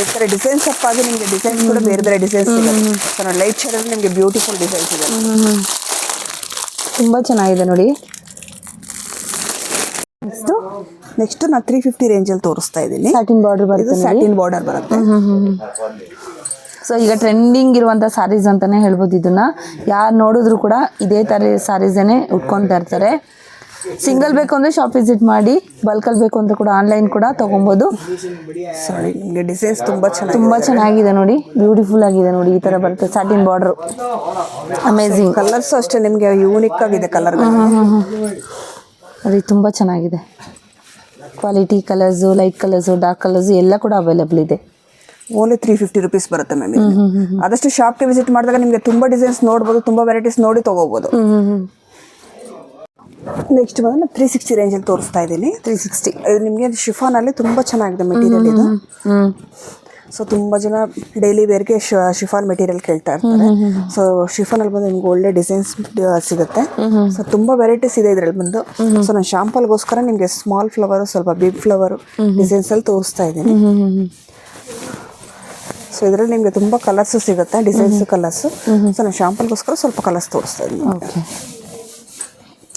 ಈ ತರ ಡಿಸೈನ್ಸ್ ಅಪ್ ಆಗಿ ನಿಮಗೆ ಡಿಸೈನ್ಸ್ ಕೂಡ ಬೇರೆ ಬೇರೆ ಡಿಸೈನ್ಸ್ ಸಿಗುತ್ತೆ. ಲೈಟ್ ಶೇಡ್ ಅಲ್ಲಿ ನಿಮಗೆ ಬ್ಯೂಟಿಫುಲ್ ಡಿಸೈನ್ಸ್ ಇದೆ. ತುಂಬಾ ಚೆನ್ನಾಗಿದೆ ನೋಡಿ. ನೆಕ್ಸ್ಟ್ ನಾನು 350 ರೇಂಜಲ್ಲಿ ತೋರಿಸ್ತಾ ಇದ್ದೀನಿ. ಸ್ಯಾಟಿನ್ ಬಾರ್ಡರ್ ಬರುತ್ತೆ. ಸ್ಯಾಟಿನ್ ಬಾರ್ಡರ್ ಬರುತ್ತೆ. ಸೊ ಈಗ ಟ್ರೆಂಡಿಂಗ್ ಇರುವಂಥ ಸ್ಯಾರೀಸ್ ಅಂತಲೇ ಹೇಳ್ಬೋದು. ಇದನ್ನು ಯಾರು ನೋಡಿದ್ರು ಕೂಡ ಇದೇ ಥರ ಸ್ಯಾರೀಸನ್ನೇ ಉಟ್ಕೊತಾ ಇರ್ತಾರೆ. ಸಿಂಗಲ್ ಬೇಕು ಅಂದರೆ ಶಾಪ್ ವಿಸಿಟ್ ಮಾಡಿ, ಬಲ್ಕಲ್ಲಿ ಬೇಕು ಅಂದರೆ ಕೂಡ ಆನ್ಲೈನ್ ಕೂಡ ತೊಗೊಬೋದು. ಸಾರಿ, ನಿಮಗೆ ಡಿಸೈನ್ಸ್ ತುಂಬ ಚೆನ್ನಾಗಿದೆ ನೋಡಿ, ಬ್ಯೂಟಿಫುಲ್ ಆಗಿದೆ ನೋಡಿ. ಈ ಥರ ಬರುತ್ತೆ ಸ್ಯಾಟಿನ್ ಬಾರ್ಡ್ರು, ಅಮೇಝಿಂಗ್. ಕಲರ್ಸು ಅಷ್ಟೇ ನಿಮಗೆ ಯೂನಿಕ್ ಆಗಿದೆ ಕಲರ್. ಅದು ತುಂಬ ಚೆನ್ನಾಗಿದೆ. Quality colours, light colours, dark colours ಎಲ್ಲ ಕೂಡ ಅವೈಲೇಬಲ್ ಇದೆ. ಓನ್ಲಿ 350 ರುಪೀಸ್ ಬರುತ್ತೆ ಮ್ಯಾಮ್. ಆದಷ್ಟು ಶಾಪ್ಗೆ ವಿಸಿಟ್ ಮಾಡಿದಾಗ ನಿಮಗೆ ತುಂಬ ಡಿಸೈನ್ಸ್ ನೋಡ್ಬೋದು, ತುಂಬ ವೆರೈಟೀಸ್ ನೋಡಿ ತೊಗೋಬೋದು. ನೆಕ್ಸ್ಟ್ ಬಂದು ನಾನು 360 ರೇಂಜಲ್ಲಿ ತೋರಿಸ್ತಾ ಇದ್ದೀನಿ. 360 ಇದು ನಿಮಗೆ ಶಿಫಾನಲ್ಲಿ ತುಂಬ ಚೆನ್ನಾಗಿದೆ ಮೆಟೀರಿಯಲ್ ಇದು. ಸೊ ತುಂಬ ಜನ ಡೈಲಿ ವೇರ್ಗೆ ಶಿಫಾನ್ ಮೆಟೀರಿಯಲ್ ಕೇಳ್ತಾ ಇರ್ತಾರೆ. ಸೊ ಶಿಫಾನಲ್ಲಿ ಬಂದು ನಿಮ್ಗೆ ಒಳ್ಳೆ ಡಿಸೈನ್ಸ್ ಸಿಗುತ್ತೆ. ಸೊ ತುಂಬ ವೆರೈಟೀಸ್ ಇದೆ ಇದರಲ್ಲಿ ಬಂದು. ಸೊ ನಾನು ಶಾಂಪಲ್ಗೋಸ್ಕರ ನಿಮಗೆ ಸ್ಮಾಲ್ ಫ್ಲವರು, ಸ್ವಲ್ಪ ಬಿಗ್ ಫ್ಲವರು ಡಿಸೈನ್ಸಲ್ಲಿ ತೋರಿಸ್ತಾ ಇದ್ದೀನಿ. ಸೊ ಇದರಲ್ಲಿ ನಿಮಗೆ ತುಂಬ ಕಲರ್ಸು ಸಿಗುತ್ತೆ, ಡಿಸೈನ್ಸ್ ಕಲರ್ಸು. ಸೊ ನಾನು ಶಾಂಪಲ್ಗೋಸ್ಕರ ಸ್ವಲ್ಪ ಕಲರ್ಸ್ ತೋರಿಸ್ತಾ ಇದ್ದೀನಿ.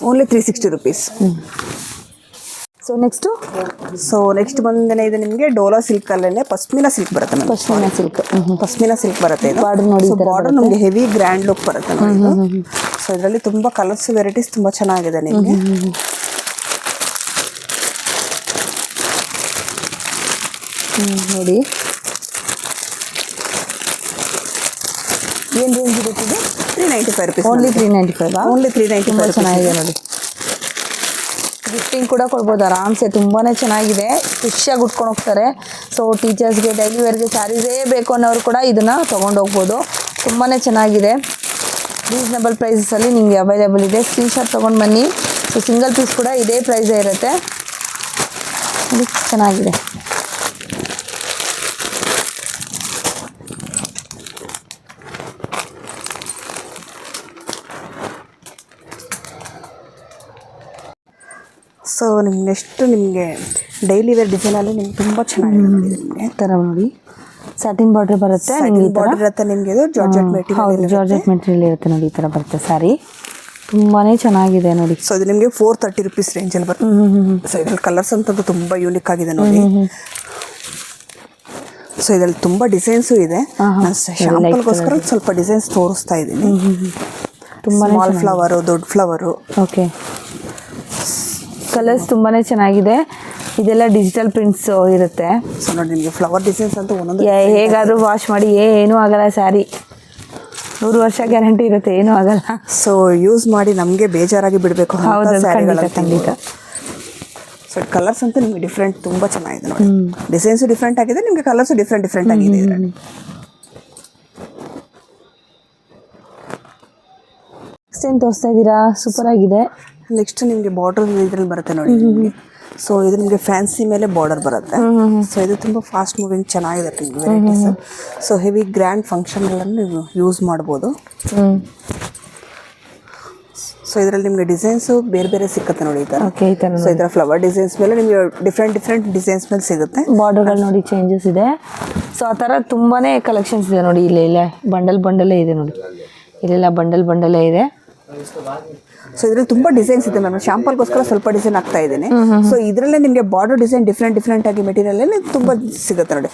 Only 360 rupees. ಸೊ ನೆಕ್ಸ್ಟ್ ಬಂದೇ ಇದು ನಿಮಗೆ ಡೋಲಾ ಸಿಲ್ಕ್ ಅಲ್ಲೇ ಪಶ್ಮಿನಾ ಸಿಲ್ಕ್ ಬರುತ್ತೆ. ಪಶ್ಮಿನಾ ಸಿಲ್ಕ್ ಬರುತ್ತೆ ಇದು. ಬಾರ್ಡರ್ ನಮಗೆ ಹೆವಿ ಗ್ರ್ಯಾಂಡ್ ಲುಕ್ ಬರುತ್ತೆ ನೋಡಿ ಇದು. ಸೊ ಇದರಲ್ಲಿ ತುಂಬ ಕಲರ್ಸ್ ವೆರೈಟೀಸ್ ತುಂಬ ಚೆನ್ನಾಗಿದೆ ನಿಮಗೆ. ನೋಡಿ ಏನು ರೇಂಜ್ ಇರುತ್ತೆ ಇದು? 395 ರುಪೀಸ್. ಓನ್ಲಿ 395. ಓನ್ಲಿ 395. ಚೆನ್ನಾಗಿದೆ ನೋಡಿ. ಗಿಫ್ಟಿಂಗ್ ಕೂಡ ಕೊಡ್ಬೋದು ಆರಾಮ್ಸೆ. ತುಂಬಾ ಚೆನ್ನಾಗಿದೆ, ಖುಷಿಯಾಗಿ ಉಟ್ಕೊಂಡು ಹೋಗ್ತಾರೆ. ಸೊ ಟೀಚರ್ಸ್ಗೆ, ಡೈಲಿ ವೇರ್ಗೆ ಸ್ಯಾರೀಸೇ ಬೇಕು ಅನ್ನೋರು ಕೂಡ ಇದನ್ನು ತೊಗೊಂಡು ಹೋಗ್ಬೋದು. ತುಂಬಾ ಚೆನ್ನಾಗಿದೆ. ರೀಸನಬಲ್ ಪ್ರೈಸಸಲ್ಲಿ ನಿಮಗೆ ಅವೈಲೇಬಲ್ ಇದೆ. ಸ್ಕ್ರೀನ್ಶಾಟ್ ತೊಗೊಂಡು ಬನ್ನಿ. ಸೊ ಸಿಂಗಲ್ ಪೀಸ್ ಕೂಡ ಇದೇ ಪ್ರೈಸೇ ಇರುತ್ತೆ. ಇದು ಚೆನ್ನಾಗಿದೆ. ಸೊ ನಿಮ್ಗೆ ನೆಕ್ಸ್ಟ್ ನಿಮಗೆ ಡೈಲಿ ವೇರ್ ಡಿಸೈನಲ್ಲಿ ನಿಮ್ಗೆ ತುಂಬ ಚೆನ್ನಾಗಿದೆ ನೋಡಿ. ನಿಮಗೆ ಈ ಥರ ನೋಡಿ ಸ್ಯಾಟಿನ್ ಬಾರ್ಡರ್ ಬರುತ್ತೆ. ನಿಮಗೆ ಈ ಥರ ಬಾರ್ಡರ್ ಇರುತ್ತೆ. ನಿಮಗೆ ಇದು ಜಾರ್ಜೆಟ್ ಮೆಟೀರಿಯಲ್. ಹೌದು, ಜಾರ್ಜೆಟ್ ಮೆಟೀರಿಯಲ್ ಇರುತ್ತೆ ನೋಡಿ. ಈ ಥರ ಬರುತ್ತೆ ಸ್ಯಾರಿ. ತುಂಬಾ ಚೆನ್ನಾಗಿದೆ ನೋಡಿ. ಸೊ ಇದು ನಿಮಗೆ 430 rupees ರೇಂಜಲ್ಲಿ ಬರುತ್ತೆ. ಸೊ ಇದ್ರಲ್ಲಿ ಕಲರ್ಸ್ ಅಂತದ್ದು ತುಂಬ ಯೂನಿಕ್ ಆಗಿದೆ ನೋಡಿ. ಸೊ ಇದರಲ್ಲಿ ತುಂಬ ಡಿಸೈನ್ಸು ಇದೆ. ನಾನು ಶಾಂಪಲ್ಗೋಸ್ಕರ ಸ್ವಲ್ಪ ಡಿಸೈನ್ಸ್ ತೋರಿಸ್ತಾ ಇದ್ದೀನಿ. ತುಂಬಾ ಸ್ಮಾಲ್ ಫ್ಲವರು, ದೊಡ್ಡ ಫ್ಲವರು. ಓಕೆ, ಕಲರ್ಸ್ ತುಂಬಾ ಚೆನ್ನಾಗಿದೆ. ಇದೆಲ್ಲ ಡಿಜಿಟಲ್ ಪ್ರಿಂಟ್ಸ್ ಇರುತ್ತೆ. ಸೊ ನೋಡಿ ನಿಮಗೆ ಫ್ಲವರ್ ಡಿಸೈನ್ಸ್ ಅಂತ ಒಂದೊಂದು ಹೇಗಾದರೂ ವಾಶ್ ಮಾಡಿ ಏನೂ ಆಗಲ್ಲ. ಸ್ಯಾರಿ 100 ವರ್ಷ ಗ್ಯಾರಂಟಿ ಇರುತ್ತೆ, ಏನೂ ಆಗಲ್ಲ. ಸೊ ಯೂಸ್ ಮಾಡಿ ನಮಗೆ ಬೇಜಾರಾಗಿ ಬಿಡಬೇಕು ಖಂಡಿತ. ಸೊ ಕಲರ್ಸ್ ಅಂತ ನಿಮಗೆ ಡಿಫ್ರೆಂಟ್ ತುಂಬ ಚೆನ್ನಾಗಿದೆ ನೋಡಿ. ಡಿಸೈನ್ಸು ಡಿಫ್ರೆಂಟ್ ಆಗಿದೆ, ನಿಮಗೆ ಕಲರ್ಸು ಡಿಫ್ರೆಂಟ್ ಆಗಿದೆ ಇದರಲ್ಲಿ. ನೆಕ್ಸ್ಟ್ ಏನು ತೋರಿಸ್ತಾ ಇದ್ದೀರಾ? ಸೂಪರ್ ಆಗಿದೆ. ನೆಕ್ಸ್ಟ್ ನಿಮಗೆ ಬಾರ್ಡರ್ ಇದ್ರಲ್ಲಿ ಬರುತ್ತೆ ನೋಡಿ. ಸೊ ಇದು ನಿಮಗೆ ಫ್ಯಾನ್ಸಿ ಮೇಲೆ ಬಾರ್ಡರ್ ಬರುತ್ತೆ. ಸೊ ಇದು ತುಂಬ ಫಾಸ್ಟ್ ಮೂವಿಂಗ್ ಚೆನ್ನಾಗಿದೆ ನಿಮಗೆ ವೆರೈಟೀಸ್. ಸೊ ಹೆವಿ ಗ್ರ್ಯಾಂಡ್ ಫಂಕ್ಷನ್ಗಳನ್ನು ನೀವು ಯೂಸ್ ಮಾಡ್ಬೋದು. ಸೊ ಇದರಲ್ಲಿ ನಿಮಗೆ ಡಿಸೈನ್ಸು ಬೇರೆ ಬೇರೆ ಸಿಗುತ್ತೆ ನೋಡಿ. ಈ ಥರ ಸೊ ಈ ಥರ ಫ್ಲವರ್ ಡಿಸೈನ್ಸ್ ಮೇಲೆ ನಿಮಗೆ ಡಿಫ್ರೆಂಟ್ ಡಿಸೈನ್ಸ್ ಮೇಲೆ ಸಿಗುತ್ತೆ. ಬಾರ್ಡರ್ಗಳು ನೋಡಿ ಚೇಂಜಸ್ ಇದೆ. ಸೊ ಆ ಥರ ತುಂಬಾ ಕಲೆಕ್ಷನ್ಸ್ ಇದೆ ನೋಡಿ. ಇಲ್ಲೇ ಬಂಡಲೇ ಇದೆ ನೋಡಿ. ಇಲ್ಲೆಲ್ಲ ಬಂಡಲೇ ಇದೆ. ಸೊ ಇದ್ರಲ್ಲಿ ತುಂಬಾ ಡಿಸೈನ್ಸ್ ಇದೆ ಮ್ಯಾಮ್. ಶಾಂಪಲ್ಗೋಸ್ಕರ ಸ್ವಲ್ಪ ಡಿಸೈನ್ ಆಗ್ತಾ ಇದ್ದೀನಿ. ಸೊ ಇದರಲ್ಲೇ ನಿಮಗೆ ಬಾರ್ಡರ್ ಡಿಸೈನ್ ಡಿಫ್ರೆಂಟ್ ಆಗಿ ಮೆಟೀರಿಯಲ್ ಅಲ್ಲಿ ತುಂಬಾ ಸಿಗುತ್ತೆ ನೋಡಿ.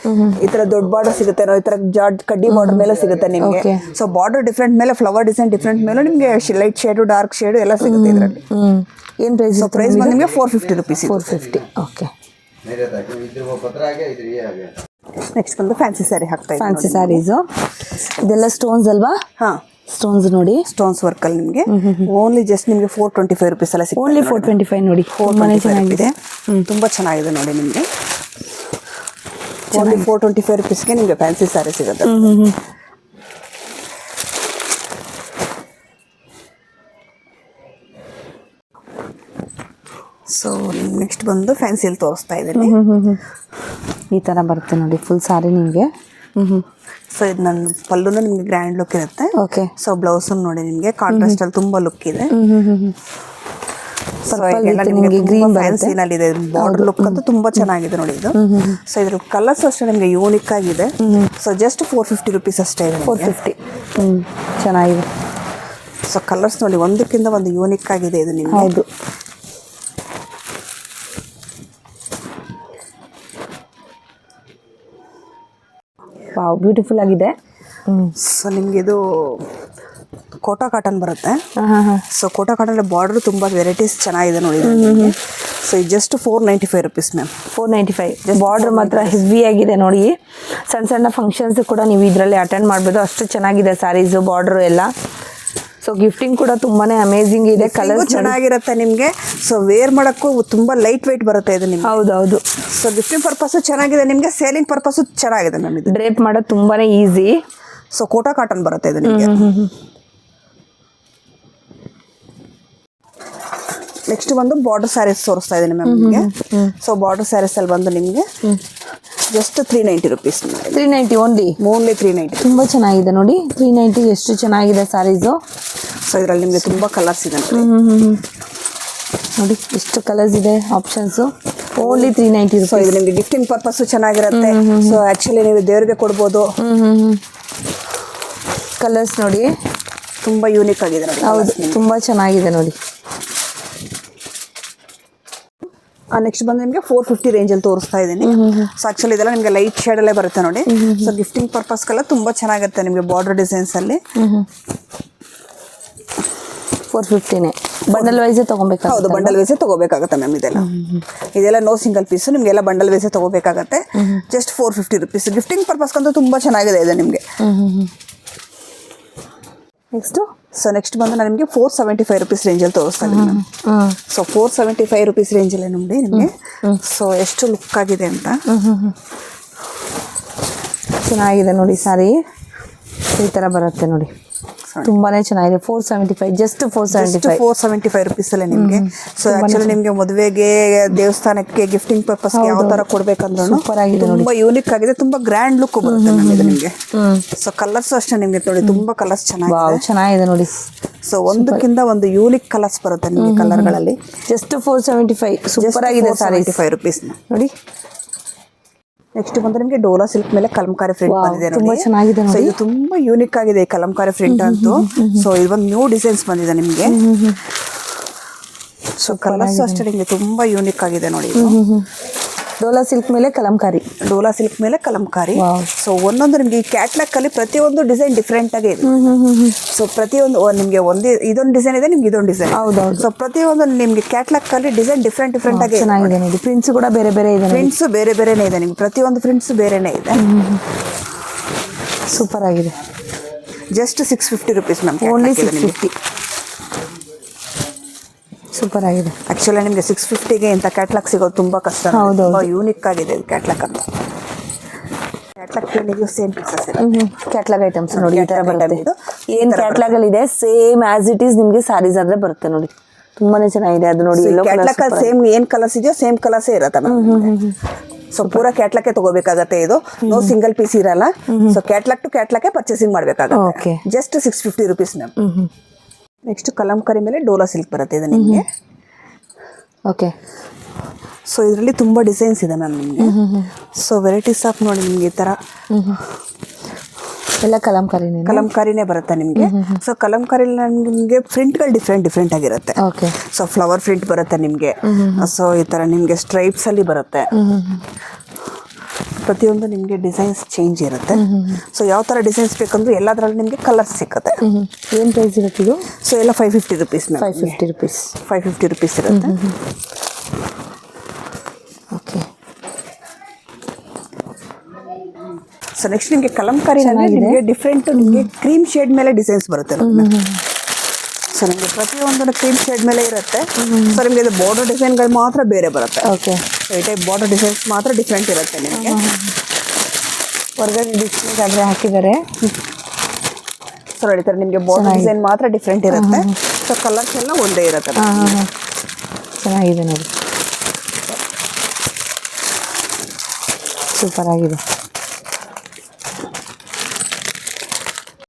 ಈ ತರ ದೊಡ್ಡ ಬಾರ್ಡರ್ ಸಿಗುತ್ತೆ, ಈ ತರ ಜಾರ್ಜ್ ಕಡ್ಡಿ ಬಾರ್ಡರ್ ಮೇಲೆ ಸಿಗುತ್ತೆ ನಿಮಗೆ. ಸೊ ಬಾರ್ಡರ್ ಡಿಫ್ರೆಂಟ್ ಮೇಲೆ, ಫ್ಲವರ್ ಡಿಸೈನ್ ಡಿಫ್ರೆಂಟ್ ಮೇಲೆ ನಿಮಗೆ ಲೈಟ್ ಶೇಡು, ಡಾರ್ಕ್ ಶೇಡು ಎಲ್ಲ ಸಿಗುತ್ತೆ ಇದರಲ್ಲಿ. ಏನು ಪ್ರೈಸ್? ಪ್ರೈಸ್ ಬಂದು ನಿಮಗೆ 450 rupees. 450. ಓಕೆ. ನೆಕ್ಸ್ಟ್ ಬಂದು ಫ್ಯಾನ್ಸಿ ಸ್ಯಾರಿ ಹಾಕ್ತಾ ಇದ್ದೀನಿ. ಫ್ಯಾನ್ಸಿ ಸ್ಯಾರೀಸು ಇದೆಲ್ಲ ಸ್ಟೋನ್ಸ್ ಅಲ್ವಾ? ಹಾಂ, ಸ್ಟೋನ್ಸ್ ನೋಡಿ. ಸ್ಟೋನ್ಸ್ ವರ್ಕ್ ಅಲ್ಲಿ ನಿಮಗೆ ಓನ್ಲಿ ಜಸ್ಟ್ ನಿಮಗೆ 425 rupees ಎಲ್ಲ ಸಿಗುತ್ತೆ. ಓನ್ಲಿ 425 ನೋಡಿ. ತುಂಬಾ ಚೆನ್ನಾಗಿದೆ. ತುಂಬಾ ಚೆನ್ನಾಗಿದೆ ನೋಡಿ. ನಿಮಗೆ ಓನ್ಲಿ 425 rupeesಗೆ ನಿಮಗೆ ಫ್ಯಾನ್ಸಿ ಸ್ಯಾರಿ ಸಿಗುತ್ತೆ. ಸೊ ನೆಕ್ಸ್ಟ್ ಬಂದು ಫ್ಯಾನ್ಸಿಯಲ್ಲಿ ತೋರಿಸ್ತಾ ಇದ್ದೀನಿ. ಈ ಥರ ಬರುತ್ತೆ ನೋಡಿ ಫುಲ್ ಸ್ಯಾರಿ ನಿಮಗೆ. ಸೊ ಇದು ನನ್ನ ಪಲ್ಲುನ ನಿಮಗೆ ಗ್ರ್ಯಾಂಡ್ ಲುಕ್ ಇರುತ್ತೆ. ಓಕೆ. ಸೊ ಬ್ಲೌಸ್ ನೋಡಿ ನಿಮಗೆ ಕಾಂಟ್ರಾಸ್ಟ್ ಅಲ್ಲಿ ತುಂಬಾ ಲುಕ್ ಇದೆ. ಗ್ರೀನ್ ಫ್ಯಾನ್ಸಿನಲ್ಲಿದೆ. ಬಾರ್ಡರ್ ಲುಕ್ ಅಂತೂ ತುಂಬಾ ಚೆನ್ನಾಗಿದೆ ನೋಡಿ ಇದು. ಸೊ ಇದ್ರ ಕಲರ್ಸ್ ಅಷ್ಟೇ ನಿಮಗೆ ಯೂನಿಕ್ ಆಗಿದೆ. ಸೊ ಜಸ್ಟ್ 450 rupees ಅಷ್ಟೇ ಇದೆ. 450. ಚೆನ್ನಾಗಿದೆ. ಸೊ ಕಲರ್ಸ್ ನೋಡಿ ಒಂದಕ್ಕಿಂತ ಒಂದು ಯೂನಿಕ್ ಆಗಿದೆ ಇದು ನಿಮಗೆ. ಹೌದು. ವಾವ್, ಬ್ಯೂಟಿಫುಲ್ ಆಗಿದೆ. ಸೊ ನಿಮಗೆ ಇದು ಕೋಟಾ ಕಾಟನ್ ಬರುತ್ತೆ. ಸೊ ಕೋಟಾ ಕಾಟನ್ ಬಾರ್ಡರ್ ತುಂಬ ವೆರೈಟೀಸ್ ಚೆನ್ನಾಗಿದೆ ನೋಡಿ. ಸೊ ಇದು ಜಸ್ಟ್ 495 rupees ಮ್ಯಾಮ್. 495. ಬಾರ್ಡರ್ ಮಾತ್ರ ಹೆವಿ ಆಗಿದೆ ನೋಡಿ. ಸಣ್ಣ ಫಂಕ್ಷನ್ಸ್ ಕೂಡ ನೀವು ಇದರಲ್ಲಿ ಅಟೆಂಡ್ ಮಾಡ್ಬೋದು. ಅಷ್ಟು ಚೆನ್ನಾಗಿದೆ ಸ್ಯಾರೀಸು, ಬಾರ್ಡರು ಎಲ್ಲ. ಸೊ ಗಿಫ್ಟಿಂಗ್ ಕೂಡ ತುಂಬಾನೇ ಅಮೇಜಿಂಗ್ ಇದೆ. ಕಲರ್ ಚೆನ್ನಾಗಿರುತ್ತೆ ನಿಮಗೆ. ಸೊ ವೇರ್ ಮಾಡೋಕ್ಕೂ ತುಂಬ ಲೈಟ್ ವೆಯ್ಟ್ ಬರುತ್ತೆ ಇದು ನಿಮ್ಗೆ. ಹೌದೌದು. ಸೊ ಗಿಫ್ಟಿಂಗ್ ಪರ್ಪಸ್ಸು ಚೆನ್ನಾಗಿದೆ ನಿಮಗೆ, ಸೇಲಿಂಗ್ ಪರ್ಪಸ್ಸು ಚೆನ್ನಾಗಿದೆ ಮ್ಯಾಮ್. ಇದು ಡ್ರೇಪ್ ಮಾಡೋದು ತುಂಬಾನೇ ಈಸಿ. ಸೊ ಕೋಟಾ ಕಾಟನ್ ಬರುತ್ತೆ ಇದು ನಿಮಗೆ. ನೆಕ್ಸ್ಟ್ ಬಂದು ಬಾರ್ಡರ್ ಸ್ಯಾರೀಸ್ ತೋರಿಸ್ತಾ ಇದ್ದೀನಿ ಮ್ಯಾಮ್ ನಿಮಗೆ. ಸೊ ಬಾರ್ಡರ್ ಸ್ಯಾರೀಸ್ ಅಲ್ಲಿ ಬಂದು ನಿಮಗೆ ಜಸ್ಟ್ 390 rupees. 390 ಓನ್ಲಿ 390. ತುಂಬ ಚೆನ್ನಾಗಿದೆ ನೋಡಿ. 390 ಎಷ್ಟು ಚೆನ್ನಾಗಿದೆ ಸ್ಯಾರೀಸು. ಸೊ ಇದರಲ್ಲಿ ನಿಮಗೆ ತುಂಬ ಕಲರ್ಸ್ ಇದೆ ನೋಡಿ. ಎಷ್ಟು ಕಲರ್ಸ್ ಇದೆ, ಆಪ್ಷನ್ಸು. Only 390 rupees. ಸೊ ಇದು ನಿಮಗೆ ಗಿಫ್ಟಿಂಗ್ ಪರ್ಪಸ್ಸು ಚೆನ್ನಾಗಿರುತ್ತೆ. ಸೊ ಆ್ಯಕ್ಚುಲಿ ನೀವು ದೇವರಿಗೆ ಕೊಡ್ಬೋದು. ಕಲರ್ಸ್ ನೋಡಿ ತುಂಬ ಯೂನಿಕ್ ಆಗಿದೆ ನೋಡಿ. ಹೌದು, ತುಂಬ ಚೆನ್ನಾಗಿದೆ ನೋಡಿ. ನೆಕ್ಸ್ಟ್ ಬಂದು ನಿಮಗೆ 450 ರೇಂಜಲ್ಲಿ ತೋರಿಸ್ತಾ ಇದ್ದೀನಿ. ಸೊ ಆ್ಯಕ್ಚುಲಿ ಇದೆಲ್ಲ ನಿಮಗೆ ಲೈಟ್ ಶೇಡಲ್ಲೇ ಬರುತ್ತೆ ನೋಡಿ. ಸೊ ಗಿಫ್ಟಿಂಗ್ ಪರ್ಪಸ್ಗೆಲ್ಲ ತುಂಬ ಚೆನ್ನಾಗಿರುತ್ತೆ ನಿಮಗೆ ಬಾರ್ಡರ್ ಡಿಸೈನ್ಸಲ್ಲಿ. 450ನೇ ಬಂಡಲ್ ವೈಸೇ ತೊಗೊಬೇಕಾಗುತ್ತೆ. ಹೌದು, ಬಂಡಲ್ ವೈಸೇ ತೊಗೋಬೇಕಾಗುತ್ತೆ ಮ್ಯಾಮ್. ಇದೆಲ್ಲ ನೋ ಸಿಂಗಲ್ ಪೀಸು, ನಿಮಗೆಲ್ಲ ಬಂಡಲ್ ವೈಸೇ ತೊಗೋಬೇಕಾಗತ್ತೆ. Just 450 rupees. ಗಿಫ್ಟಿಂಗ್ ಪರ್ಪಸ್ಗಂತೂ ತುಂಬ ಚೆನ್ನಾಗಿದೆ ಇದು ನಿಮಗೆ. ನೆಕ್ಸ್ಟ್ ಬಂದು ನಾನು ನಿಮಗೆ 475 rupees ರೇಂಜಲ್ಲಿ ತೋರಿಸ್ತಾ ಇದ್ದೀನಿ. ಸೊ 475 rupees ರೇಂಜಲ್ಲಿ ನೋಡಿ ನಿಮಗೆ. ಸೊ ಎಷ್ಟು ಲುಕ್ ಆಗಿದೆ ಅಂತ. ಚೆನ್ನಾಗಿದೆ ನೋಡಿ ಸ್ಯಾರಿ. ಈ ತರ ಬರುತ್ತೆ ನೋಡಿ, ತುಂಬಾನೇ ಚೆನ್ನಾಗಿದೆ. 475, ಜಸ್ಟ್ 475. 475 ರುಪೀಸ್ ಅಲ್ಲೇ ನಿಮ್ಗೆ. ಸೊ ಆಕ್ಚುಲಿ ನಿಮ್ಗೆ ಮದುವೆಗೆ, ದೇವಸ್ಥಾನಕ್ಕೆ, ಗಿಫ್ಟಿಂಗ್ ಪರ್ಪಸ್ ಯಾವ ತರ ಕೊಡ್ಬೇಕಂದ್ರೂ ಸೂಪರ್ ಆಗಿದೆ, ತುಂಬಾ ಯೂನಿಕ್ ಆಗಿದೆ, ತುಂಬಾ ಗ್ರ್ಯಾಂಡ್ ಲುಕ್ ಬರುತ್ತೆ ನಮಗೆ ನಿಮ್ಗೆ. ಸೊ ಕಲರ್ಸ್ ಅಷ್ಟೇ ನಿಮ್ಗೆ ನೋಡಿ, ತುಂಬಾ ಕಲರ್ಸ್ ಚೆನ್ನಾಗಿದೆ, ಚೆನ್ನಾಗಿದೆ ನೋಡಿ. ಸೊ ಒಂದಕ್ಕಿಂತ ಒಂದು ಯೂನಿಕ್ ಕಲರ್ಸ್ ಬರುತ್ತೆ ನಿಮ್ಗೆ ಕಲರ್ ಗಳಲ್ಲಿ. ಜಸ್ಟ್ 475, ಸೂಪರ್ ಆಗಿದೆ ಸಾರಿ. 475 ರುಪೀಸ್ ನೋಡಿ. ನೆಕ್ಸ್ಟ್ ಬಂದ್ರೆ ನಿಮ್ಗೆ ಡೋಲಾ ಸಿಲ್ಕ್ ಮೇಲೆ ಕಲಂಕಾರಿ ಪ್ರಿಂಟ್ ಬಂದಿದೆ ತುಂಬಾ ನೋಡಿ. ಚೆನ್ನಾಗಿದೆ ಸೊ ಇದು ತುಂಬಾ ಯೂನಿಕ್ ಆಗಿದೆ ಈ ಕಲಂಕಾರಿ ಪ್ರಿಂಟ್ ಅಂತೂ. ಸೊ ಇದು ಒಂದು ನ್ಯೂ ಡಿಸೈನ್ಸ್ ಬಂದಿದೆ ನಿಮ್ಗೆ. ಸೊ ಕಲರ್ಸ್ ಅಷ್ಟೇ ನಿಮ್ಗೆ ತುಂಬಾ ಯೂನಿಕ್ ಆಗಿದೆ ನೋಡಿ. ಡೋಲಾ ಸಿಲ್ಕ್ ಮೇಲೆ ಕಲಂಕಾರಿ, ಡೋಲಾ ಸಿಲ್ಕ್ ಮೇಲೆ ಕಲಂಕಾರಿ. ಸೊ ಒಂದೊಂದು ನಿಮ್ಗೆ ಈ ಕ್ಯಾಟ್ಲಾಗ್ ಅಲ್ಲಿ ಪ್ರತಿಯೊಂದು ಡಿಸೈನ್ ಡಿಫ್ರೆಂಟ್ ಆಗಿ ಇದೆ. ಸೊ ಪ್ರತಿಯೊಂದು ನಿಮ್ಗೆ ಒಂದೇ ಇದೊಂದು ಡಿಸೈನ್ ಇದೆ, ನಿಮ್ಗೆ ಇದೊಂದು ಡಿಸೈನ್. ಹೌದೌದು. ಸೊ ಪ್ರತಿಯೊಂದು ನಿಮ್ಗೆ ಕ್ಯಾಟ್ಲಾಗ್ ಅಲ್ಲಿ ಡಿಸೈನ್ ಡಿಫ್ರೆಂಟ್ ಆಗಿ ಚೆನ್ನಾಗಿದೆ ನೋಡಿ. ಪ್ರಿಂಟ್ಸ್ ಕೂಡ ಬೇರೆ ಬೇರೆ ಇದೆ, ಪ್ರಿಂಟ್ಸ್ ಬೇರೆ ಬೇರೆನೇ ಇದೆ ನಿಮ್ಗೆ, ಪ್ರತಿಯೊಂದು ಪ್ರಿಂಟ್ಸ್ ಬೇರೆನೇ ಇದೆ. ಸೂಪರ್ ಆಗಿದೆ. Just 650 rupees ma'am, only 650. Super ಆಗಿದೆ. ಆಕ್ಚುಲಿ ನಿಮಗೆ 650ಗೆ ಇಂಥ ಕ್ಯಾಟ್ಲಾಗ್ ಸಿಗೋದು ತುಂಬಾ ಕಷ್ಟ. ತುಂಬಾ ಯೂನಿಕ್ ಆಗಿದೆ ಕ್ಯಾಟ್ಲಾಗ್ ಅಂತ. ಕ್ಯಾಟ್ಲಾಗ್ ಏನಿದೆಯೋ ಸೇಮ್ ಪೀಸಸ್ ಇದೆ. ಕ್ಯಾಟ್ಲಾಗ್ ಐಟಮ್ಸ್ ನೋಡಿ ಈ ತರ ಬರುತ್ತೆ. ಏನ್ ಕ್ಯಾಟ್ಲಾಗ್ ಅಲ್ಲಿ ಇದೆ ಸೇಮ್ ಆಸ್ ಇಟ್ ಈಸ್ ನಿಮ್ಗೆ ಸಾರೀಸ್ ಆದ್ರೆ ಬರುತ್ತೆ ನೋಡಿ. ತುಂಬಾನೇ ಚೆನ್ನಾಗಿದೆ ಅದು ನೋಡಿ. ಕ್ಯಾಟ್ಲಾಗ್ ಅಲ್ಲಿ ಸೇಮ್ ಏನ್ ಕಲರ್ಸ್ ಇದೆಯೋ ಸೇಮ್ ಕಲರ್ಸೇ ಇರುತ್ತೆ ಮ್ಯಾಮ್. ಸೊ ಪೂರಾ ಕ್ಯಾಟ್ಲಾಗೆ ತಗೋಬೇಕಾಗತ್ತೆ, ಇದು ನೋ ಸಿಂಗಲ್ ಪೀಸ್ ಇರಲ್ಲ. ಸೊ ಕ್ಯಾಟ್ಲಾಗ್ ಟು ಕ್ಯಾಟ್ಲಾಗೆ ಪರ್ಚೇಸಿಂಗ್ ಮಾಡ್ಬೇಕಾಗುತ್ತೆ. Just 650 rupees ma'am. Next Kalamkari ಮೇಲೆ ಡೋಲಾ ಸಿಲ್ಕ್ ಬರುತ್ತೆ ಇದು ನಿಮಗೆ. ಓಕೆ. ಸೊ ಇದರಲ್ಲಿ ತುಂಬ ಡಿಸೈನ್ಸ್ ಇದೆ ಮ್ಯಾಮ್ ನಿಮಗೆ. ಸೊ ವೆರೈಟೀಸ್ ಆಫ್ ನೋಡಿ ನಿಮಗೆ ಈ ಥರ ಎಲ್ಲ ಕಲಂಕಾರಿನೇ ಬರುತ್ತೆ ನಿಮಗೆ. ಸೊ ಕಲಂಕಾರಿ ನಿಮಗೆ ಪ್ರಿಂಟ್ಗಳು ಡಿಫ್ರೆಂಟ್ ಆಗಿರುತ್ತೆ. ಓಕೆ. ಸೊ ಫ್ಲವರ್ ಪ್ರಿಂಟ್ ಬರುತ್ತೆ ನಿಮಗೆ. ಸೊ ಈ ಥರ ನಿಮಗೆ ಸ್ಟ್ರೈಪ್ಸ್ ಅಲ್ಲಿ ಬರುತ್ತೆ. ಪ್ರತಿಯೊಂದು ನಿಮಗೆ ಡಿಸೈನ್ಸ್ ಚೇಂಜ್ ಇರುತ್ತೆ. ಸೊ ಯಾವ ಥರ ಡಿಸೈನ್ಸ್ ಬೇಕಂದ್ರೆ ಎಲ್ಲದರಲ್ಲಿ ನಿಮಗೆ ಕಲರ್ಸ್ ಸಿಕ್ಕತ್ತೆ. ಏನು ಪ್ರೈಸ್ ಇರುತ್ತೆ ಇದು? ಸೊ ಎಲ್ಲ 550 ರುಪೀಸ್. 550 ರುಪೀಸ್. 550 ರುಪೀಸ್ ಇರುತ್ತೆ. ಓಕೆ. ಸೊ ನೆಕ್ಸ್ಟ್ ನಿಮಗೆ ಕಲಂಕಾರಿ ನಿಮಗೆ ಡಿಫ್ರೆಂಟ್ ನಿಮಗೆ ಕ್ರೀಮ್ ಶೇಡ್ ಮೇಲೆ ಡಿಸೈನ್ಸ್ ಬರುತ್ತೆ. ಸೊ ನಿಮಗೆ ಪ್ರತಿಯೊಂದು ಕ್ರೀಮ್ ಶೇಡ್ ಮೇಲೆ ಇರುತ್ತೆ. ಸೊ ನಿಮಗೆ ಇದು ಬಾರ್ಡರ್ ಡಿಸೈನ್ಗಳು ಮಾತ್ರ ಬೇರೆ ಬರುತ್ತೆ. ಓಕೆ. ಈ ಟೈಪ್ ಬಾರ್ಡರ್ ಡಿಸೈನ್ಸ್ ಮಾತ್ರ ಡಿಫ್ರೆಂಟ್ ಇರುತ್ತೆ ನಿಮಗೆ. ಹೊರಗಡೆ ಡಿಸ್ಪ್ಲೇಗೆ ಆದರೆ ಹಾಕಿದ್ದಾರೆ. ಸೊ ನೋಡಿ ಥರ ನಿಮಗೆ ಬಾರ್ಡರ್ ಡಿಸೈನ್ ಮಾತ್ರ ಡಿಫ್ರೆಂಟ್ ಇರುತ್ತೆ. ಸೊ ಕಲರ್ಸ್ ಎಲ್ಲ ಒಂದೇ ಇರುತ್ತೆ. ಚೆನ್ನಾಗಿದೆ ನೋಡಿ, ಸೂಪರ್ ಆಗಿದೆ.